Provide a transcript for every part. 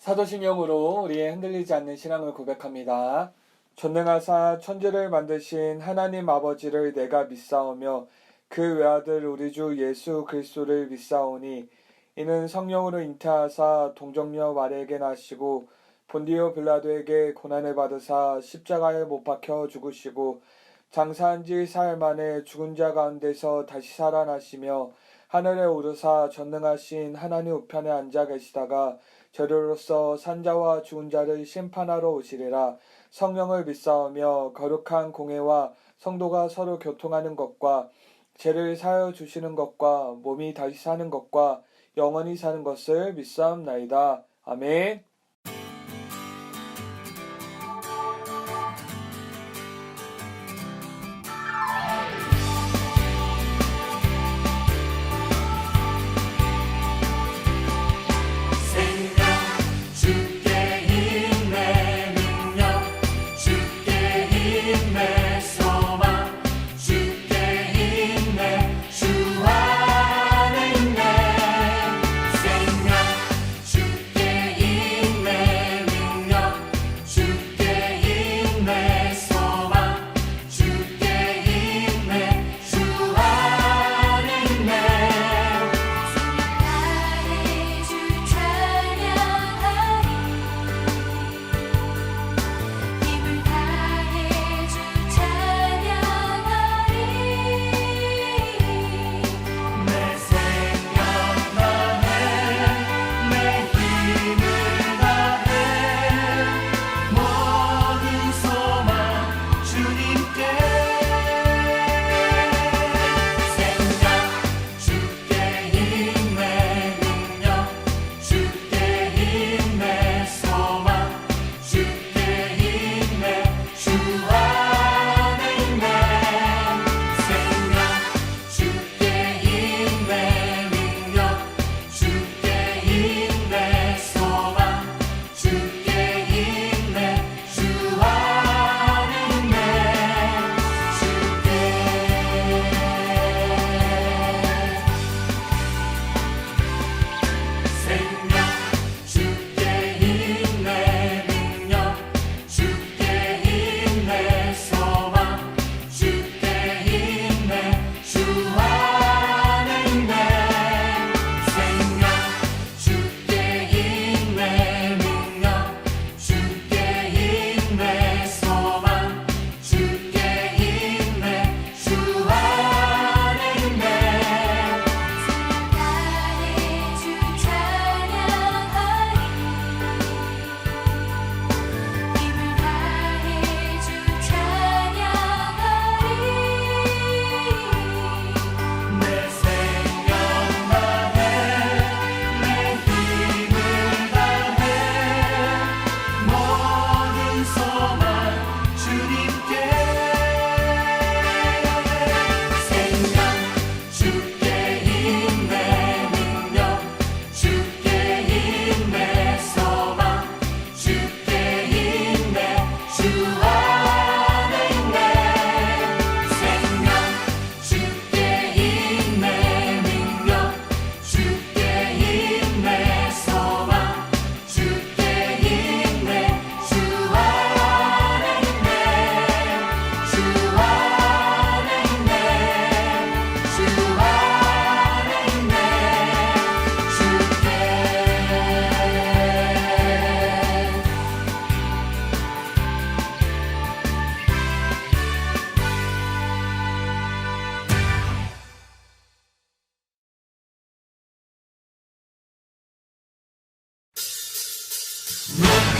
사도신경으로 우리의 흔들리지 않는 신앙을 고백합니다. 전능하사 천지를 만드신 하나님 아버지를 내가 믿사오며 그 외아들 우리 주 예수 그리스도를 믿사오니 이는 성령으로 잉태하사 동정녀 마리아에게 나시고 본디오 빌라도에게 고난을 받으사 십자가에 못 박혀 죽으시고 장사한 지 사흘 만에 죽은 자 가운데서 다시 살아나시며 하늘에 오르사 전능하신 하나님 우편에 앉아 계시다가 저리로서 산자와 죽은 자를 심판하러 오시리라. 성령을 믿사오며 거룩한 공회와 성도가 서로 교통하는 것과 죄를 사하여 주시는 것과 몸이 다시 사는 것과 영원히 사는 것을 믿사옵나이다. 아멘.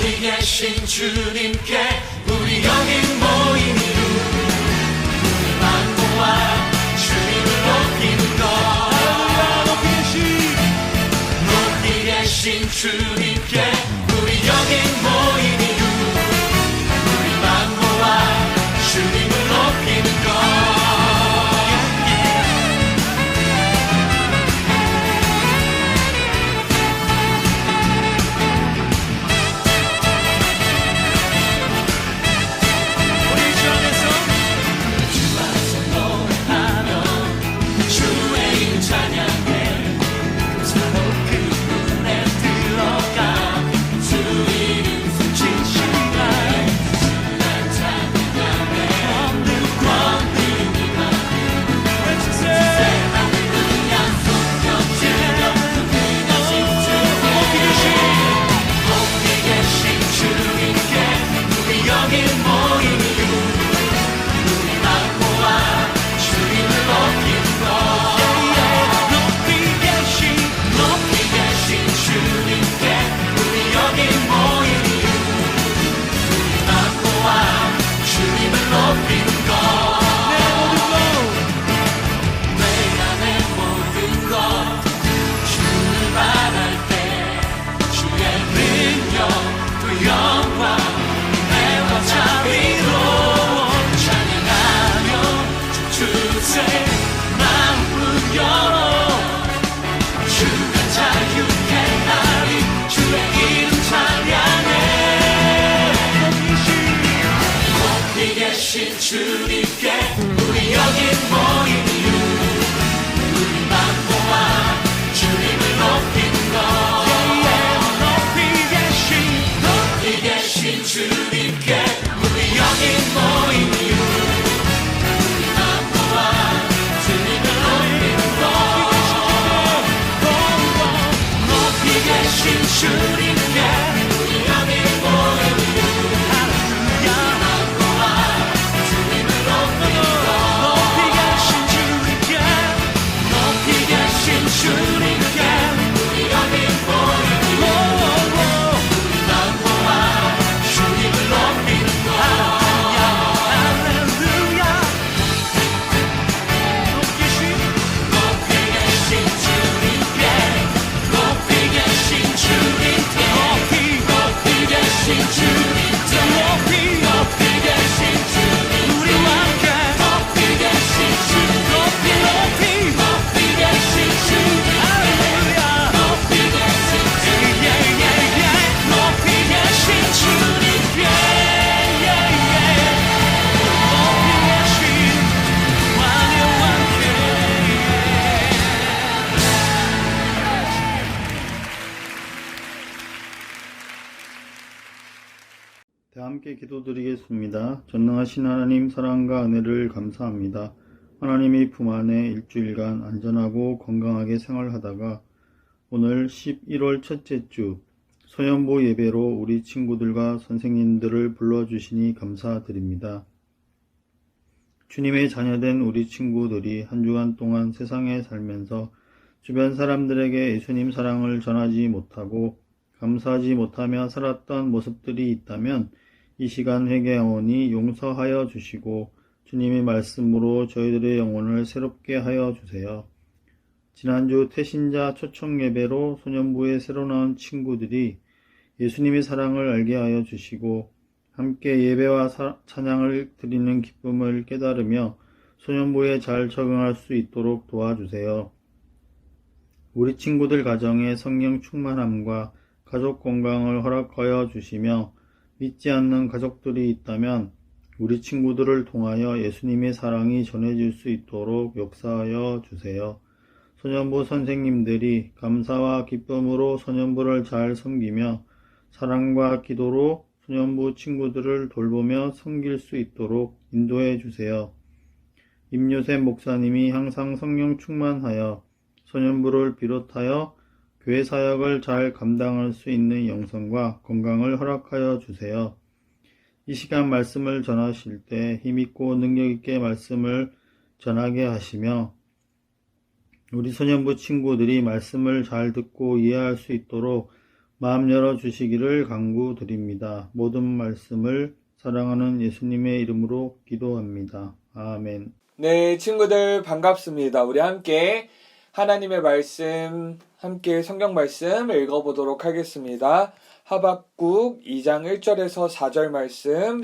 높이 계신 주님께 우리 여기 모인 이유 우리만 모아 주님을 높이는 것 높이 계신 주님께 우리 여기 모인 이유 우리만 모아 주님을 높이는 것 찬양해 산호 그 문에 들어가 주님께 우리 여기 모인 이유 만모와 주님을 높이 계신 주님께 높이 계신 주님께 우리 여기 모인 이유 우리 만모와 주님을 높이는 것 할렐루야 높이 계신 주님께 높이 계신 주님께 높이 계신 주님께 높이 계신 주님 우리와 함께 높이 계신 주님 높이 계신 주님 할렐루야 높이 계신 주님 높이 계신 주님께 높이 계신 왕의 왕께 다 함께 기도드리겠습니다. 전능하신 하나님 사랑과 은혜를 감사합니다. 하나님의 품 안에 일주일간 안전하고 건강하게 생활하다가 오늘 11월 첫째 주 소년부 예배로 우리 친구들과 선생님들을 불러주시니 감사드립니다. 주님의 자녀된 우리 친구들이 한 주간 동안 세상에 살면서 주변 사람들에게 예수님 사랑을 전하지 못하고 감사하지 못하며 살았던 모습들이 있다면 이 시간 회개하오니 용서하여 주시고 주님의 말씀으로 저희들의 영혼을 새롭게 하여 주세요. 지난주 태신자 초청 예배로 소년부에 새로 나온 친구들이 예수님의 사랑을 알게 하여 주시고 함께 예배와 찬양을 드리는 기쁨을 깨달으며 소년부에 잘 적응할 수 있도록 도와주세요. 우리 친구들 가정에 성령 충만함과 가족 건강을 허락하여 주시며 믿지 않는 가족들이 있다면 우리 친구들을 통하여 예수님의 사랑이 전해질 수 있도록 역사하여 주세요. 소년부 선생님들이 감사와 기쁨으로 소년부를 잘 섬기며 사랑과 기도로 소년부 친구들을 돌보며 섬길 수 있도록 인도해 주세요. 임요셉 목사님이 항상 성령 충만하여 소년부를 비롯하여 교회 사역을 잘 감당할 수 있는 영성과 건강을 허락하여 주세요. 이 시간 말씀을 전하실 때 힘있고 능력있게 말씀을 전하게 하시며 우리 소년부 친구들이 말씀을 잘 듣고 이해할 수 있도록 마음 열어주시기를 간구드립니다. 모든 말씀을 사랑하는 예수님의 이름으로 기도합니다. 아멘. 네, 친구들 반갑습니다. 우리 함께 하나님의 말씀, 함께 성경 말씀 읽어보도록 하겠습니다. 하박국 2장 1절에서 4절 말씀,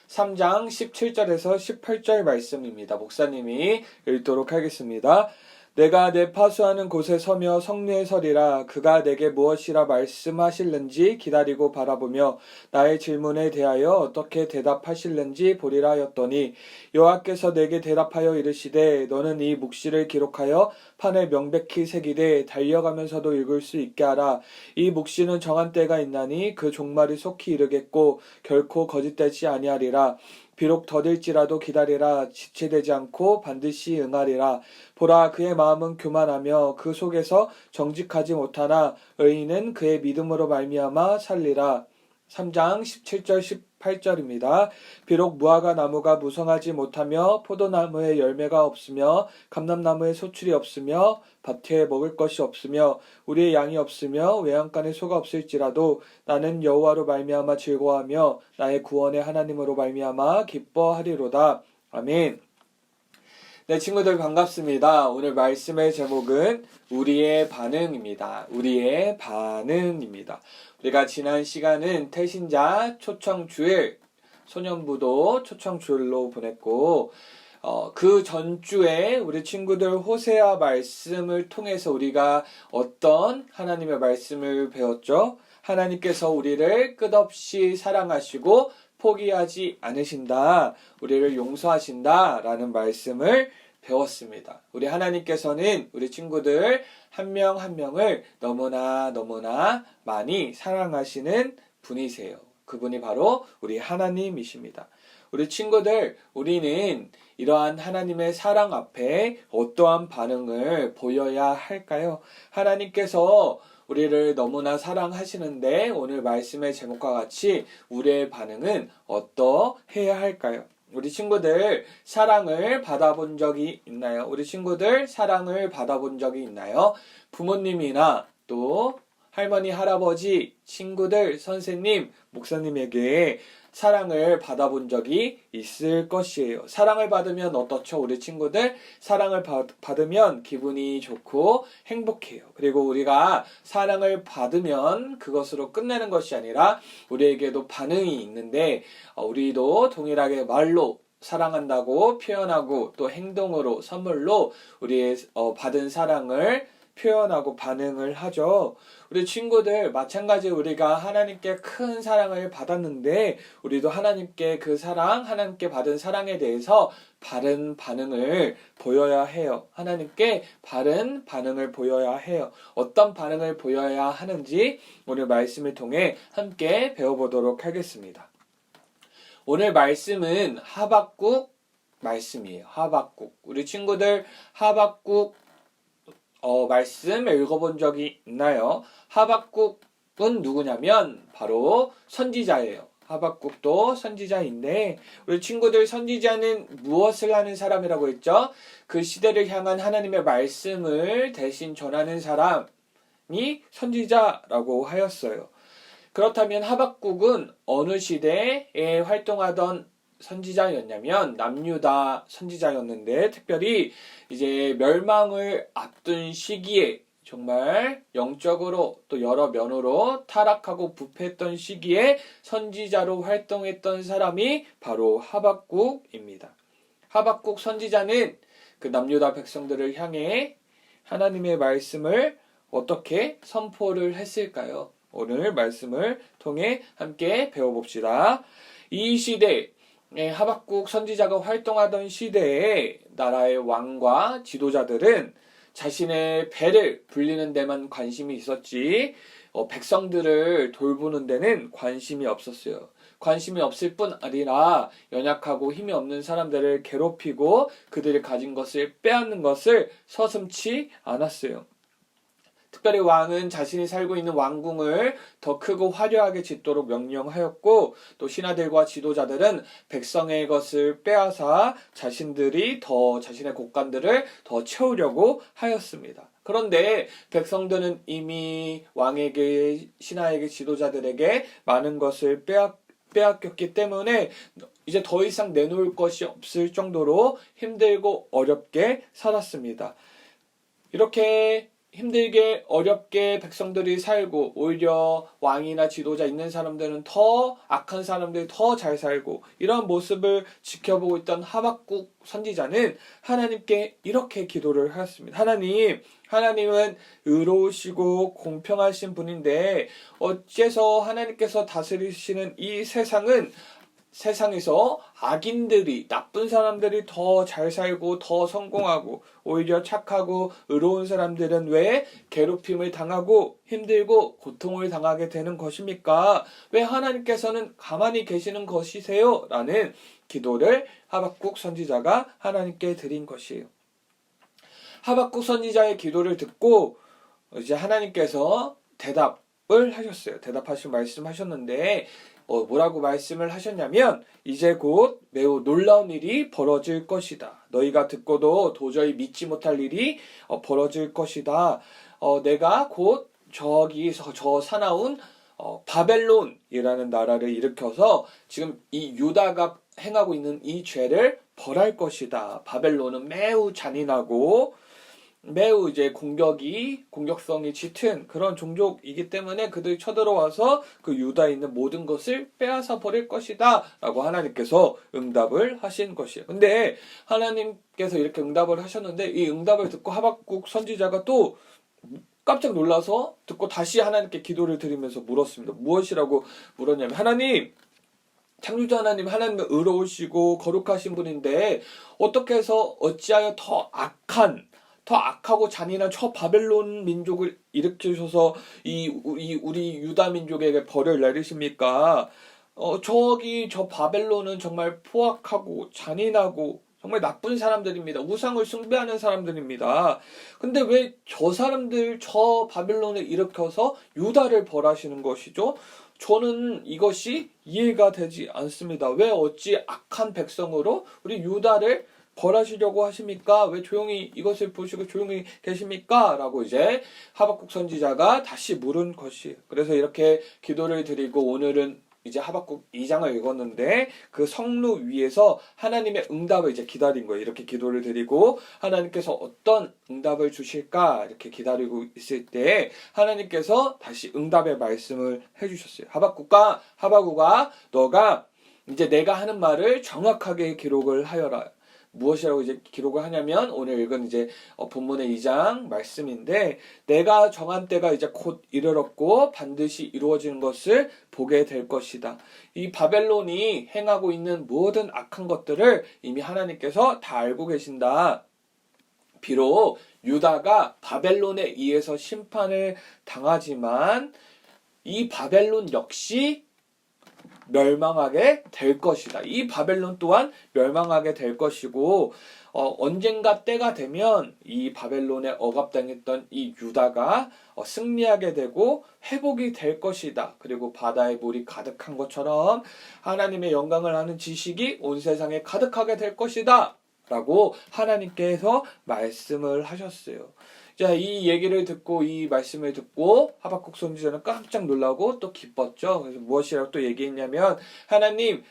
3장 17절에서 18절 말씀입니다. 목사님이 읽도록 하겠습니다. 내가 내 파수하는 곳에 서며 성리에 서리라. 그가 내게 무엇이라 말씀하실는지 기다리고 바라보며 나의 질문에 대하여 어떻게 대답하실는지 보리라 하였더니 여호와께서 내게 대답하여 이르시되 너는 이 묵시를 기록하여 판에 명백히 새기되 달려가면서도 읽을 수 있게 하라. 이 묵시는 정한 때가 있나니 그 종말이 속히 이르겠고 결코 거짓되지 아니하리라. 비록 더딜지라도 기다리라. 지체되지 않고 반드시 응하리라. 보라, 그의 마음은 교만하며 그 속에서 정직하지 못하나 의인은 그의 믿음으로 말미암아 살리라. 3장 17절 18절입니다. 비록 무화과 나무가 무성하지 못하며 포도나무에 열매가 없으며 감람나무에 소출이 없으며 밭에 먹을 것이 없으며 우리의 양이 없으며 외양간에 소가 없을지라도 나는 여호와로 말미암아 즐거워하며 나의 구원의 하나님으로 말미암아 기뻐하리로다. 아멘. 네, 친구들 반갑습니다. 오늘 말씀의 제목은 우리의 반응입니다. 우리의 반응입니다. 우리가 지난 시간은 태신자 초청주일, 소년부도 초청주일로 보냈고 그 전주에 우리 친구들 호세아 말씀을 통해서 우리가 어떤 하나님의 말씀을 배웠죠? 하나님께서 우리를 끝없이 사랑하시고 포기하지 않으신다. 우리를 용서하신다. 라는 말씀을 배웠습니다. 우리 하나님께서는 우리 친구들 한 명 한 명을 너무나 많이 사랑하시는 분이세요. 그분이 바로 우리 하나님이십니다. 우리 친구들, 우리는 이러한 하나님의 사랑 앞에 어떠한 반응을 보여야 할까요? 하나님께서 우리를 너무나 사랑하시는데 오늘 말씀의 제목과 같이 우리의 반응은 어떠해야 할까요? 우리 친구들 사랑을 받아본 적이 있나요? 우리 친구들 사랑을 받아본 적이 있나요? 부모님이나 또 할머니, 할아버지, 친구들, 선생님, 목사님에게 사랑을 받아본 적이 있을 것이에요. 사랑을 받으면 어떻죠? 우리 친구들 사랑을 받으면 기분이 좋고 행복해요. 그리고 우리가 사랑을 받으면 그것으로 끝내는 것이 아니라 우리에게도 반응이 있는데 우리도 동일하게 말로 사랑한다고 표현하고 또 행동으로 선물로 우리의 받은 사랑을 표현하고 반응을 하죠. 우리 친구들 마찬가지 우리가 하나님께 큰 사랑을 받았는데 우리도 하나님께 그 사랑, 하나님께 받은 사랑에 대해서 바른 반응을 보여야 해요. 하나님께 바른 반응을 보여야 해요. 어떤 반응을 보여야 하는지 오늘 말씀을 통해 함께 배워보도록 하겠습니다. 오늘 말씀은 하박국 말씀이에요. 하박국. 우리 친구들 하박국 말씀 읽어본 적이 있나요? 하박국은 누구냐면 바로 선지자예요. 하박국도 선지자인데 우리 친구들 선지자는 무엇을 하는 사람이라고 했죠? 그 시대를 향한 하나님의 말씀을 대신 전하는 사람이 선지자라고 하였어요. 그렇다면 하박국은 어느 시대에 활동하던 선지자였냐면 남유다 선지자였는데 특별히 이제 멸망을 앞둔 시기에 정말 영적으로 또 여러 면으로 타락하고 부패했던 시기에 선지자로 활동했던 사람이 바로 하박국입니다. 하박국 선지자는 그 남유다 백성들을 향해 하나님의 말씀을 어떻게 선포를 했을까요? 오늘 말씀을 통해 함께 배워봅시다. 이 시대 하박국 선지자가 활동하던 시대에 나라의 왕과 지도자들은 자신의 배를 불리는 데만 관심이 있었지 백성들을 돌보는 데는 관심이 없었어요. 관심이 없을 뿐 아니라 연약하고 힘이 없는 사람들을 괴롭히고 그들이 가진 것을 빼앗는 것을 서슴지 않았어요. 특별히 왕은 자신이 살고 있는 왕궁을 더 크고 화려하게 짓도록 명령하였고 또 신하들과 지도자들은 백성의 것을 빼앗아 자신들이 더 자신의 곳간들을 더 채우려고 하였습니다. 그런데 백성들은 이미 왕에게 신하에게 지도자들에게 많은 것을 빼앗겼기 때문에 이제 더 이상 내놓을 것이 없을 정도로 힘들고 어렵게 살았습니다. 이렇게 힘들게 어렵게 백성들이 살고 오히려 왕이나 지도자 있는 사람들은 더 악한 사람들이 더 잘 살고 이런 모습을 지켜보고 있던 하박국 선지자는 하나님께 이렇게 기도를 하였습니다. 하나님은 의로우시고 공평하신 분인데 어째서 하나님께서 다스리시는 이 세상에서 악인들이 나쁜 사람들이 더 잘 살고 더 성공하고 오히려 착하고 의로운 사람들은 왜 괴롭힘을 당하고 힘들고 고통을 당하게 되는 것입니까? 왜 하나님께서는 가만히 계시는 것이세요? 라는 기도를 하박국 선지자가 하나님께 드린 것이에요. 하박국 선지자의 기도를 듣고 이제 하나님께서 대답을 하셨어요. 대답하시고 말씀하셨는데 뭐라고 말씀을 하셨냐면 이제 곧 매우 놀라운 일이 벌어질 것이다. 너희가 듣고도 도저히 믿지 못할 일이 벌어질 것이다. 내가 곧 저기서 저 사나운 바벨론이라는 나라를 일으켜서 지금 이 유다가 행하고 있는 이 죄를 벌할 것이다. 바벨론은 매우 잔인하고 매우 이제 공격성이 짙은 그런 종족이기 때문에 그들이 쳐들어와서 그 유다에 있는 모든 것을 빼앗아 버릴 것이다 라고 하나님께서 응답을 하신 것이에요. 근데 하나님께서 이렇게 응답을 하셨는데 이 응답을 듣고 하박국 선지자가 또 깜짝 놀라서 듣고 다시 하나님께 기도를 드리면서 물었습니다. 무엇이라고 물었냐면 하나님, 창조주 하나님은 의로우시고 거룩하신 분인데 어떻게 해서 어찌하여 더 악하고 잔인한 저 바벨론 민족을 일으키셔서 우리 유다 민족에게 벌을 내리십니까? 저 바벨론은 정말 포악하고 잔인하고 정말 나쁜 사람들입니다. 우상을 숭배하는 사람들입니다. 근데 왜 저 사람들, 저 바벨론을 일으켜서 유다를 벌하시는 것이죠? 저는 이것이 이해가 되지 않습니다. 왜 어찌 악한 백성으로 우리 유다를 벌하시려고 하십니까? 왜 조용히 이것을 보시고 조용히 계십니까? 라고 이제 하박국 선지자가 다시 물은 것이에요. 그래서 이렇게 기도를 드리고 오늘은 이제 하박국 2장을 읽었는데 그 성루 위에서 하나님의 응답을 이제 기다린 거예요. 이렇게 기도를 드리고 하나님께서 어떤 응답을 주실까 이렇게 기다리고 있을 때 하나님께서 다시 응답의 말씀을 해주셨어요. 하박국아 너가 이제 내가 하는 말을 정확하게 기록을 하여라. 무엇이라고 이제 기록을 하냐면 오늘 읽은 이제 본문의 2장 말씀인데 내가 정한 때가 이제 곧 이르렀고 반드시 이루어지는 것을 보게 될 것이다. 이 바벨론이 행하고 있는 모든 악한 것들을 이미 하나님께서 다 알고 계신다. 비록 유다가 바벨론에 의해서 심판을 당하지만 이 바벨론 역시 멸망하게 될 것이다. 이 바벨론 또한 멸망하게 될 것이고 언젠가 때가 되면 이 바벨론에 억압당했던 이 유다가 승리하게 되고 회복이 될 것이다. 그리고 바다에 물이 가득한 것처럼 하나님의 영광을 아는 지식이 온 세상에 가득하게 될 것이다. 라고 하나님께서 말씀을 하셨어요. 자, 이 얘기를 듣고 이 말씀을 듣고 하박국 선지자는 깜짝 놀라고 또 기뻤죠. 그래서 무엇이라고 또 얘기했냐면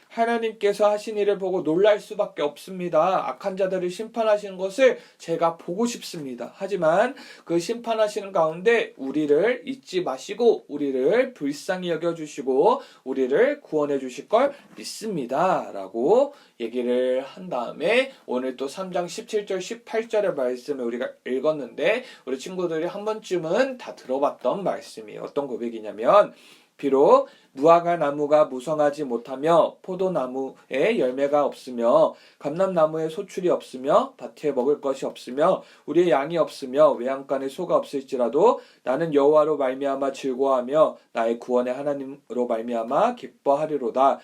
하나님께서 하신 일을 보고 놀랄 수밖에 없습니다. 악한 자들을 심판하시는 것을 제가 보고 싶습니다. 하지만 그 심판하시는 가운데 우리를 잊지 마시고 우리를 불쌍히 여겨주시고 우리를 구원해 주실 걸 믿습니다. 라고 얘기를 한 다음에 오늘 또 3장 17절 18절의 말씀을 우리가 읽었는데 우리 친구들이 한 번쯤은 다 들어봤던 말씀이에요. 어떤 고백이냐면 비록 무화과 나무가 무성하지 못하며 포도나무에 열매가 없으며 감람나무에 소출이 없으며 밭에 먹을 것이 없으며 우리의 양이 없으며 외양간에 소가 없을지라도 나는 여호와로 말미암아 즐거워하며 나의 구원의 하나님으로 말미암아 기뻐하리로다.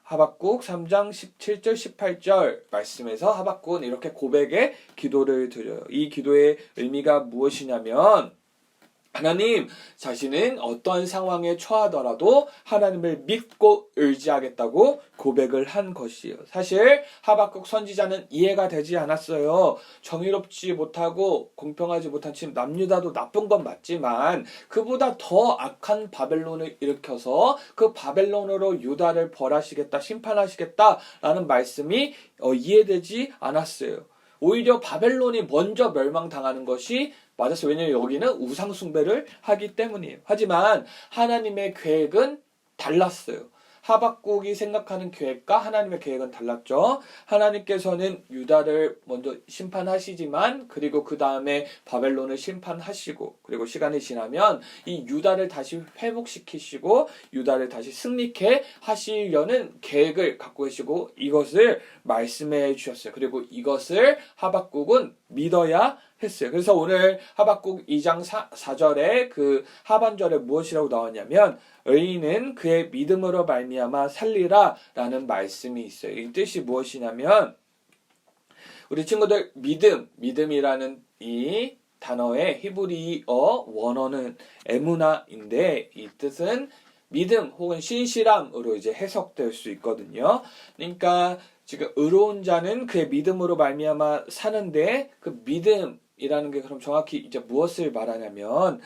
하박국 3장 17절 18절 말씀에서 하박국은 이렇게 고백의 기도를 드려요. 이 기도의 의미가 무엇이냐면 하나님 자신은 어떤 상황에 처하더라도 하나님을 믿고 의지하겠다고 고백을 한 것이에요. 사실 하박국 선지자는 이해가 되지 않았어요. 정의롭지 못하고 공평하지 못한 지금 남유다도 나쁜 건 맞지만 그보다 더 악한 바벨론을 일으켜서 그 바벨론으로 유다를 벌하시겠다, 심판하시겠다라는 말씀이 이해되지 않았어요. 오히려 바벨론이 먼저 멸망당하는 것이 맞았어요. 왜냐하면 여기는 우상 숭배를 하기 때문이에요. 하지만 하나님의 계획은 달랐어요. 하박국이 생각하는 계획과 하나님의 계획은 달랐죠. 하나님께서는 유다를 먼저 심판하시지만 그리고 그 다음에 바벨론을 심판하시고 그리고 시간이 지나면 이 유다를 다시 회복시키시고 유다를 다시 승리케 하시려는 계획을 갖고 계시고 이것을 말씀해 주셨어요. 그리고 이것을 하박국은 믿어야 했어요. 그래서 오늘 하박국 2장 4절에 그 하반절에 무엇이라고 나왔냐면 의인은 그의 믿음으로 말미암아 살리라 라는 말씀이 있어요. 이 뜻이 무엇이냐면 우리 친구들 믿음이라는 이 단어의 히브리어 원어는 에무나인데 이 뜻은 믿음 혹은 신실함으로 이제 해석될 수 있거든요. 그러니까 지금 의로운 자는 그의 믿음으로 말미암아 사는데 그 믿음이라는 게 그럼 정확히 이제 무엇을 말하냐면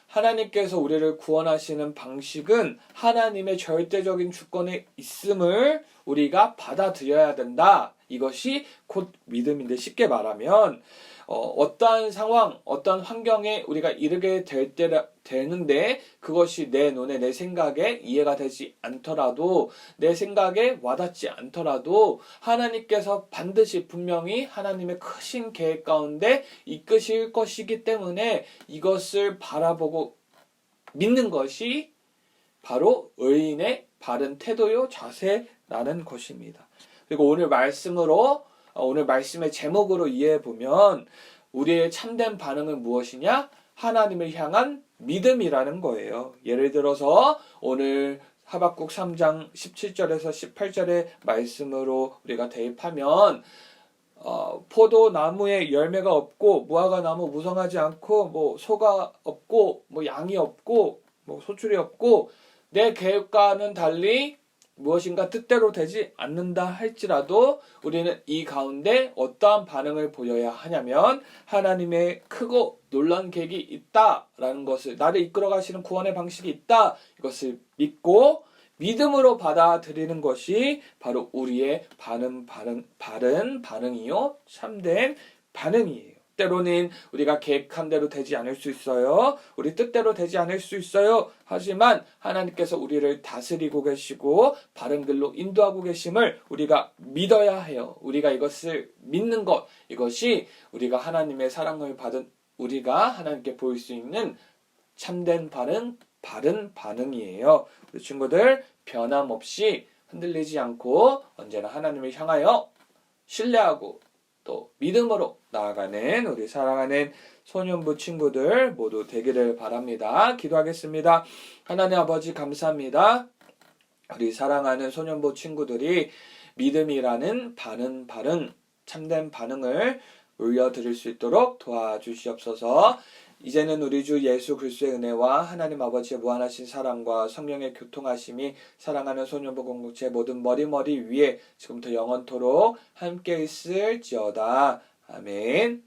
하나님께서 우리를 구원하시는 방식은 하나님의 절대적인 주권에 있음을 우리가 받아들여야 된다. 이것이 곧 믿음인데 쉽게 말하면 어떠한 상황, 어떠한 환경에 우리가 이르게 될 때 되는데 그것이 내 눈에 내 생각에 이해가 되지 않더라도 내 생각에 와닿지 않더라도 하나님께서 반드시 분명히 하나님의 크신 계획 가운데 이끄실 것이기 때문에 이것을 바라보고 믿는 것이 바로 의인의 바른 태도요 자세라는 것입니다. 그리고 오늘 말씀의 제목으로 이해해 보면 우리의 참된 반응은 무엇이냐? 하나님을 향한 믿음이라는 거예요. 예를 들어서 오늘 하박국 3장 17절에서 18절의 말씀으로 우리가 대입하면 포도나무에 열매가 없고 무화과 나무 무성하지 않고 뭐 소가 없고 뭐 양이 없고 뭐 소출이 없고 내 계획과는 달리 무엇인가 뜻대로 되지 않는다 할지라도 우리는 이 가운데 어떠한 반응을 보여야 하냐면 하나님의 크고 놀라운 계획이 있다라는 것을, 나를 이끌어 가시는 구원의 방식이 있다, 이것을 믿고 믿음으로 받아들이는 것이 바로 우리의 바른 반응이요 참된 반응이에요. 때로는 우리가 계획한 대로 되지 않을 수 있어요. 우리 뜻대로 되지 않을 수 있어요. 하지만 하나님께서 우리를 다스리고 계시고 바른 길로 인도하고 계심을 우리가 믿어야 해요. 우리가 이것을 믿는 것, 이것이 우리가 하나님의 사랑을 받은 우리가 하나님께 보일 수 있는 참된 바른 반응이에요. 우리 친구들 변함없이 흔들리지 않고 언제나 하나님을 향하여 신뢰하고 또 믿음으로 나아가는 우리 사랑하는 소년부 친구들 모두 되기를 바랍니다. 기도하겠습니다. 하나님 아버지 감사합니다. 우리 사랑하는 소년부 친구들이 믿음이라는 바른 참된 반응을 올려드릴 수 있도록 도와주시옵소서. 이제는 우리 주 예수 그리스도의 은혜와 하나님 아버지의 무한하신 사랑과 성령의 교통하심이 사랑하는 소년부 공동체 모든 머리 위에 지금부터 영원토록 함께 있을지어다. 아멘.